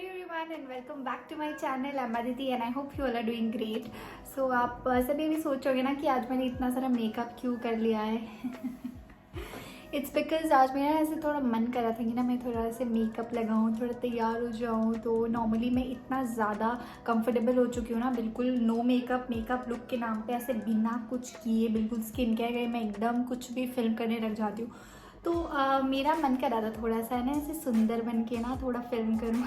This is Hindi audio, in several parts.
everyone and welcome back to my channel. I'm Aditi and I hope you all are doing great. So आप सभी भी सोचोगे ना कि आज मैंने इतना सारा मेकअप क्यों कर लिया है. इट्स बिकॉज आज मेरा ऐसे थोड़ा मन कर रहा था कि ना मैं थोड़ा ऐसे मेकअप लगाऊँ, थोड़ा तैयार हो जाऊँ. तो नॉर्मली मैं इतना ज़्यादा कंफर्टेबल हो चुकी हूँ ना, बिल्कुल नो मेकअप लुक के नाम पे ऐसे बिना कुछ किए बिल्कुल स्किन केयर गए मैं एकदम कुछ भी फिल्म करने लग जाती हूँ. तो मेरा मन कर रहा था थोड़ा सा है ना ऐसे सुंदर बन के ना थोड़ा फिल्म करूँ.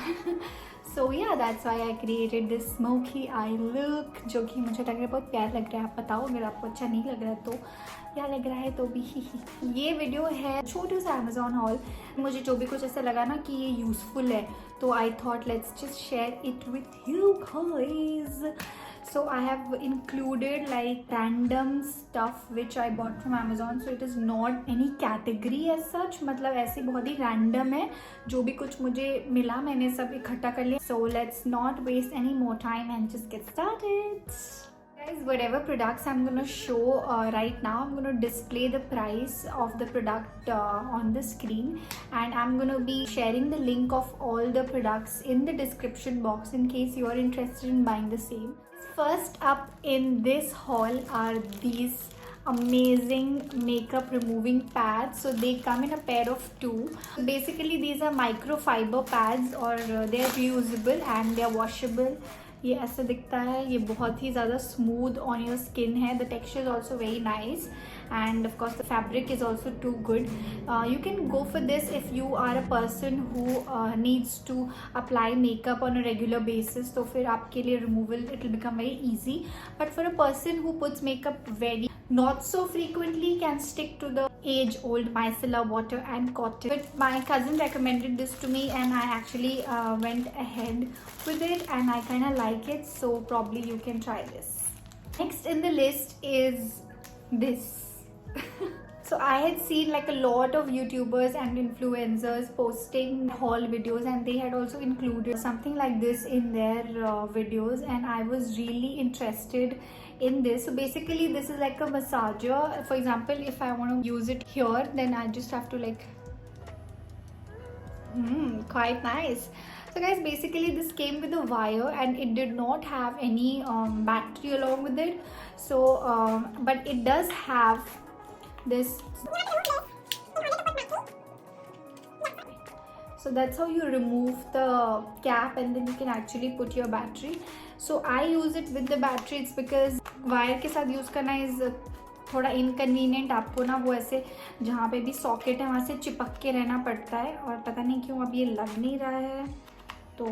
सो या that's why I created this smoky I look, जो कि मुझे लग रहा है बहुत प्यार लग रहा है. आप बताओ अगर आपको अच्छा नहीं लग रहा है तो, क्या लग रहा है तो भी. ये वीडियो है छोटू सा अमेजोन हॉल. मुझे जो भी कुछ ऐसा लगा ना कि ये यूज़फुल है तो I thought let's just share it with you guys. So I have included like random stuff which I bought from Amazon. So it is not any category as such. मतलब ऐसे बहुत ही random है, जो भी कुछ मुझे मिला मैंने सब इकट्ठा कर लिया. So let's not waste any more time and just get started. Guys, whatever products I'm gonna show right now, I'm gonna display the price of the product on the screen, and I'm gonna be sharing the link of all the products in the description box in case you are interested in buying the same. First up in this haul are these amazing makeup removing pads. So they come in a pair of two. Basically these are microfiber pads or they are reusable and they are washable. ये ऐसा दिखता है, ये बहुत ही ज़्यादा स्मूथ ऑन योर स्किन है. The texture is also very nice and of course the fabric is also too good. You can go for this if you are a person who needs to apply makeup on a regular basis, तो फिर आपके लिए removal it will become very easy. But for a person who puts makeup very not so frequently, can stick to the age old micellar water and cotton. But my cousin recommended this to me and I actually went ahead with it and I kind of like it, so probably you can try this. Next in the list is this. So I had seen like a lot of YouTubers and influencers posting haul videos and they had also included something like this in their videos, and I was really interested in this. So basically this is like a massager. For example, if I want to use it here, then I just have to like quite nice. So guys, basically this came with a wire and it did not have any battery along with it. So but it does have this. So that's how you remove the cap and then you can actually put your battery. So I use it with the battery. It's because wire के साथ use करना is थोड़ा इनकन्वीनियंट. आपको ना वो ऐसे जहाँ पे भी सॉकेट है वहाँ से चिपक के रहना पड़ता है और पता नहीं क्यों अब ये लग नहीं रहा है. तो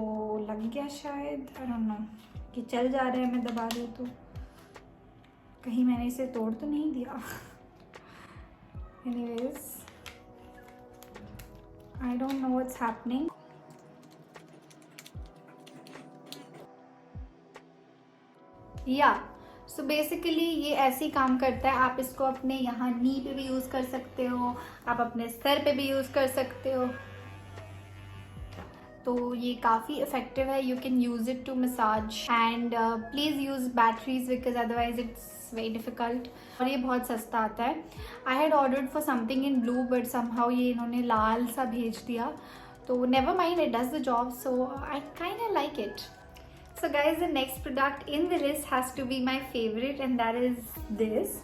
लग गया शायद, आई डोंट नो, कि चल जा रहा है. मैं दबा दूँ तो कहीं मैंने इसे तोड़ तो नहीं दिया. Anyways, I don't know what's happening. Yeah. So basically ये ऐसे ही काम करता है. आप इसको अपने यहाँ नी पे भी यूज़ कर सकते हो, आप अपने सर पे भी यूज़ कर सकते हो. तो ये काफ़ी इफेक्टिव है. You can use it to massage and please use batteries because otherwise it's very difficult. और ये बहुत सस्ता आता है. I had ordered for something in blue but somehow ये इन्होंने लाल सा भेज दिया. तो never mind, it does the job. So I kind of like it. So guys, the next product in the list has to be my favorite and that is this.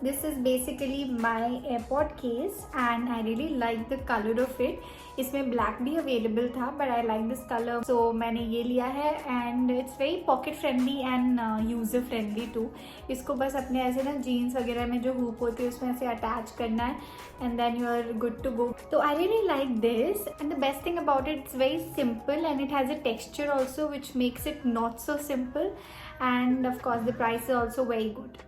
This is basically my AirPod case and I really like the color of it. इसमें black भी available था but I like this color, so मैंने ये लिया है and it's very pocket friendly and user friendly too. इसको बस अपने ऐसे ना jeans वगैरह में जो hoop होती है उसमें ऐसे attach करना है and then you are good to go. So I really like this and the best thing about it, it's very simple and it has a texture also which makes it not so simple, and of course the price is also very good.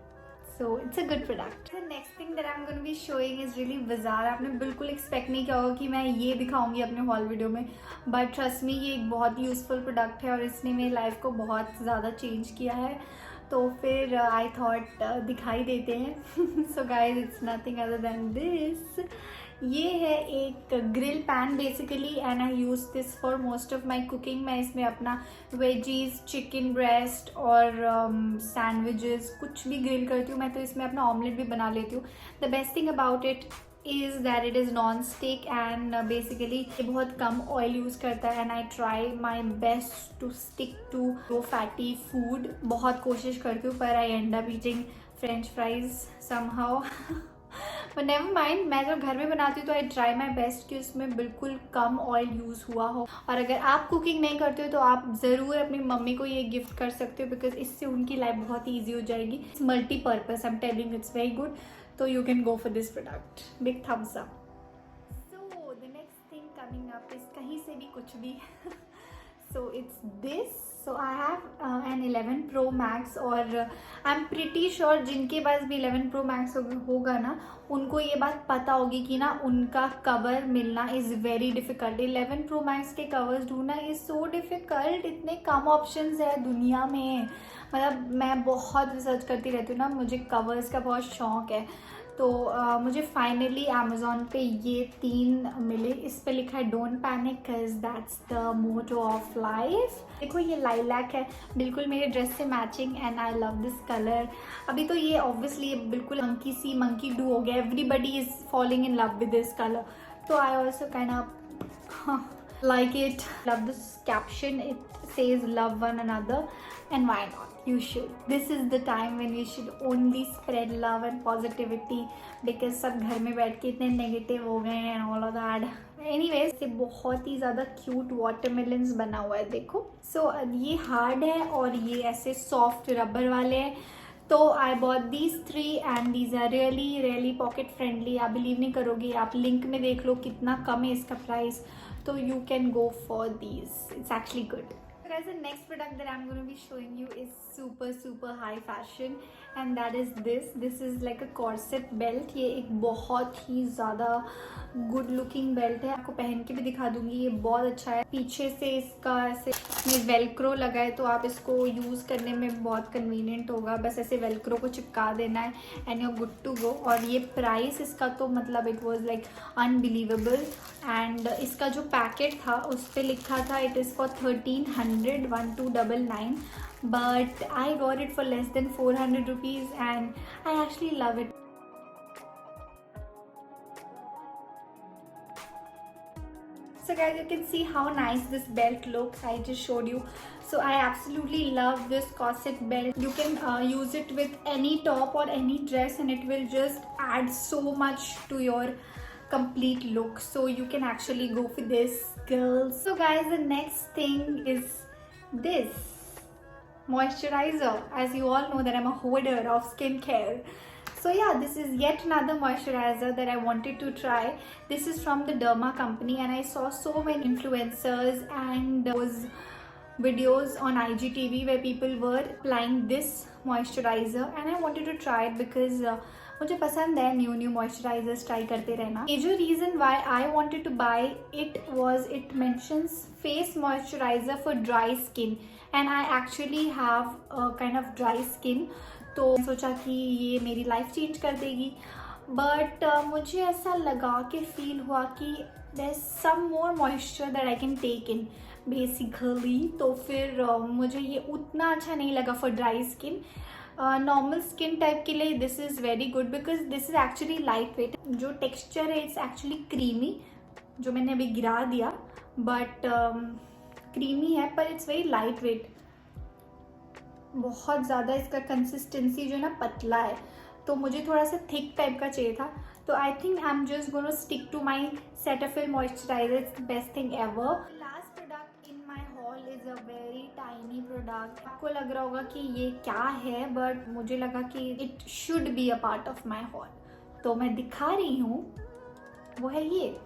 So it's a good product. The next thing that I'm going to be showing is really bizarre. आपने बिल्कुल एक्सपेक्ट नहीं किया होगा कि मैं ये दिखाऊंगी अपने हॉल वीडियो में, बट ट्रस्ट मी ये एक बहुत यूज़फुल प्रोडक्ट है और इसने मेरी लाइफ को बहुत ज़्यादा चेंज किया है. तो फिर आई थॉट दिखाई देते हैं. So guys, it's nothing other than this. ये है एक grill pan basically and I use this for most of my cooking. मैं इसमें अपना वेजीज, चिकन ब्रेस्ट और सैंडविचेस कुछ भी ग्रिल करती हूँ. मैं तो इसमें अपना ऑमलेट भी बना लेती हूँ. The best thing about it is that it is non stick and basically ये बहुत कम ऑयल यूज़ करता है and I try my best to stick to low fatty food. बहुत कोशिश करती हूँ पर I end up eating french fries somehow. But never mind, मैं जब घर में बनाती हूँ तो आई ट्राई माई बेस्ट कि उसमें बिल्कुल कम ऑयल यूज़ हुआ हो. और अगर आप कुकिंग नहीं करते हो तो आप ज़रूर अपनी मम्मी को ये गिफ्ट कर सकते हो बिकॉज इससे उनकी लाइफ बहुत ईजी हो जाएगी. It's multipurpose, I am telling it's very good. तो you can go for this product. Big thumbs up. So the next thing coming up is kahin se bhi kuch bhi. So it's this. So I have an 11 Pro Max और I'm pretty sure जिनके पास भी 11 Pro Max होगा ना उनको ये बात पता होगी कि ना उनका कवर मिलना is very difficult. 11 Pro Max के कवर्स ढूंढना इज़ सो डिफ़िकल्ट. इतने कम ऑप्शंस है दुनिया में. मतलब मैं बहुत रिसर्च करती रहती हूँ ना, मुझे कवर्स का बहुत शौक है. तो मुझे फाइनली अमेज़ॉन पे ये 3 मिले. इस पे लिखा है don't panic because that's the motto of life. देखो ये लाइलैक है, बिल्कुल मेरे ड्रेस से matching and I love this colour. अभी तो ये ऑब्वियसली बिल्कुल मंकी डू हो गया. Everybody is following in love with this colour. तो I also kind of like it. Love this caption. It says love one another and why not, you should. This is the time when you should only spread love and positivity because सब घर में बैठ के इतने नेगेटिव हो गए हैं and all of that. Anyways, ये बहुत ही ज़्यादा क्यूट वाटरमेलन्स बना हुआ है देखो. सो ये हार्ड है और ये ऐसे सॉफ्ट रबर वाले हैं. तो I bought these 3 and these are really pocket friendly. आप बिलीव नहीं करोगे, आप लिंक में देख लो कितना कम है इसका price. So you can go for these. It's actually good. So guys, the next product that I'm going to be showing you is super high fashion and that is this. This is like a corset belt. ये एक बहुत ही ज़्यादा गुड लुकिंग बेल्ट है. आपको पहन के भी दिखा दूंगी. ये बहुत अच्छा है. पीछे से इसका ऐसे में वेलक्रो लगा है तो आप इसको यूज़ करने में बहुत कन्वीनियंट होगा. बस ऐसे वेलक्रो को चिपका देना है and you are good to go. और ये प्राइस इसका तो मतलब it was like unbelievable. And इसका जो पैकेट था उस पर लिखा था it is for 1300 but I got it for less than 400 rupees and I actually love it. So guys, you can see how nice this belt looks. I just showed you. So I absolutely love this corset belt. You can use it with any top or any dress and it will just add so much to your complete look. So you can actually go for this, girls. So guys, the next thing is this moisturizer. As you all know that I'm a hoarder of skincare. So yeah, this is yet another moisturizer that I wanted to try. This is from the Derma company and I saw so many influencers and those videos on IGTV where people were applying this moisturizer and I wanted to try it because मुझे पसंद है न्यू मॉइस्चराइजर्स ट्राई करते रहना. ये जो reason why I wanted two by it was it mentions face moisturiser for dry skin and I actually have kind of dry skin. तो सोचा कि ये मेरी लाइफ चेंज कर देगी. बट मुझे ऐसा लगा कि फील हुआ कि there is some more moisture that I can take in basically. तो फिर मुझे ये उतना अच्छा नहीं लगा for dry skin. Normal skin type के लिए this is very good because this is actually lightweight. जो टेक्स्चर है इट्स एक्चुअली क्रीमी, जो मैंने अभी गिरा दिया बट क्रीमी है पर इट्स वेरी लाइट वेट. बहुत ज़्यादा इसका कंसिस्टेंसी जो है ना पतला है तो मुझे थोड़ा सा थिक टाइप का चाहिए था. तो I think I am just gonna stick to my Cetaphil moisturiser. It's best thing ever. Last product in my haul is a very tiny product. आपको लग रहा होगा कि ये क्या है बट मुझे लगा कि it should be a part of my haul तो मैं दिखा रही हूँ. वो है ये.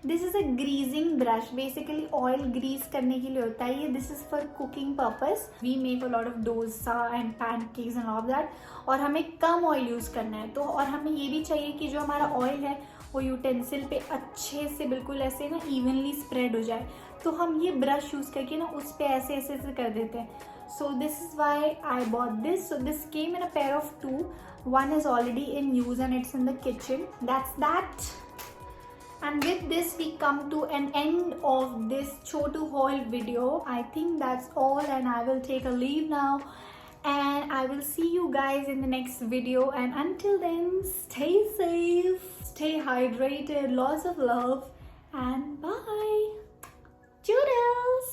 This is a greasing brush. Basically oil grease करने के लिए होता है ये. This is for cooking purpose. We make a lot of dosa and pancakes and all that और हमें कम ऑयल यूज़ करना है. तो और हमें ये भी चाहिए कि जो हमारा ऑयल है वो यूटेंसिल पे अच्छे से बिल्कुल ऐसे ना इवनली स्प्रेड हो जाए. तो हम ये ब्रश यूज़ करके ना उस पर ऐसे ऐसे ऐसे कर देते हैं. So this is why I bought this. So this came in a pair of 2. One is already in use and it's in the kitchen. That's that. And with this we come to an end of this Chotu haul video. I think that's all and I will take a leave now. and I will see you guys in the next video, and until then, stay safe, stay hydrated, lots of love, and bye. Toodles.